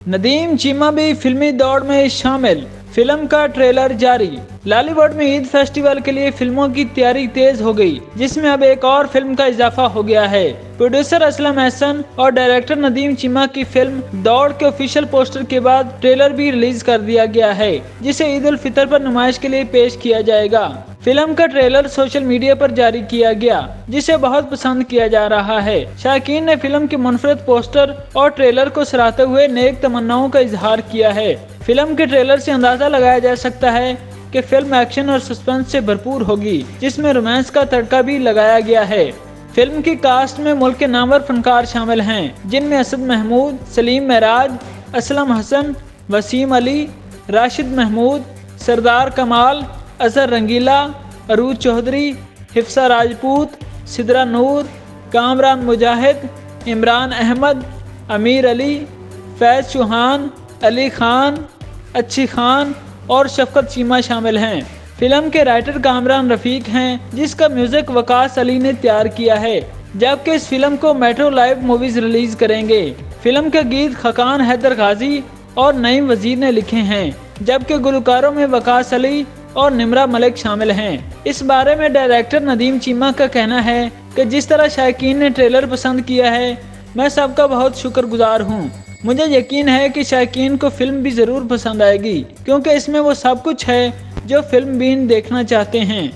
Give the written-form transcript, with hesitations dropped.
नदीम चीमा भी फिल्मी दौड़ में शामिल, फिल्म का ट्रेलर जारी। लॉलीवुड में ईद फेस्टिवल के लिए फिल्मों की तैयारी तेज हो गई, जिसमें अब एक और फिल्म का इजाफा हो गया है। प्रोड्यूसर असलम अहसन और डायरेक्टर नदीम चीमा की फिल्म दौड़ के ऑफिशियल पोस्टर के बाद ट्रेलर भी रिलीज कर दिया गया है, जिसे ईद उल फितर पर नुमाइश के लिए पेश किया जाएगा। फिल्म का ट्रेलर सोशल मीडिया पर जारी किया गया, जिसे बहुत पसंद किया जा रहा है। शायकीन ने फिल्म के मुनफरद पोस्टर और ट्रेलर को सराहते हुए नेक तमन्नाओं का इजहार किया है। फिल्म के ट्रेलर से अंदाजा लगाया जा सकता है कि फिल्म एक्शन और सस्पेंस से भरपूर होगी, जिसमें रोमांस का तड़का भी लगाया गया है। फिल्म की कास्ट में मुल्क के नामवर फनकार शामिल हैं, जिनमें असद महमूद, सलीम महराज, असलम हसन, वसीम अली, राशिद महमूद, सरदार कमाल, अजहर रंगीला, अरूज चौधरी, हिफ्सा राजपूत, सिद्रा नूर, कामरान मुजाहिद, इमरान अहमद, अमीर अली, फैज चौहान, अली खान, अच्छी खान और शफकत चीमा शामिल हैं। फिल्म के राइटर कामरान रफीक हैं, जिसका म्यूजिक वकास अली ने तैयार किया है, जबकि इस फिल्म को मेट्रो लाइव मूवीज रिलीज करेंगे। फिल्म के गीत खकान हैदर गाजी और नईम वजीर ने लिखे हैं, जबकि गुलकारों में वकास अली और निमरा मलिक शामिल हैं। इस बारे में डायरेक्टर नदीम चीमा का कहना है कि जिस तरह शायकीन ने ट्रेलर पसंद किया है, मैं सबका बहुत शुक्रगुजार हूँ। मुझे यकीन है कि शायकीन को फिल्म भी ज़रूर पसंद आएगी, क्योंकि इसमें वो सब कुछ है जो फिल्म बीन देखना चाहते हैं।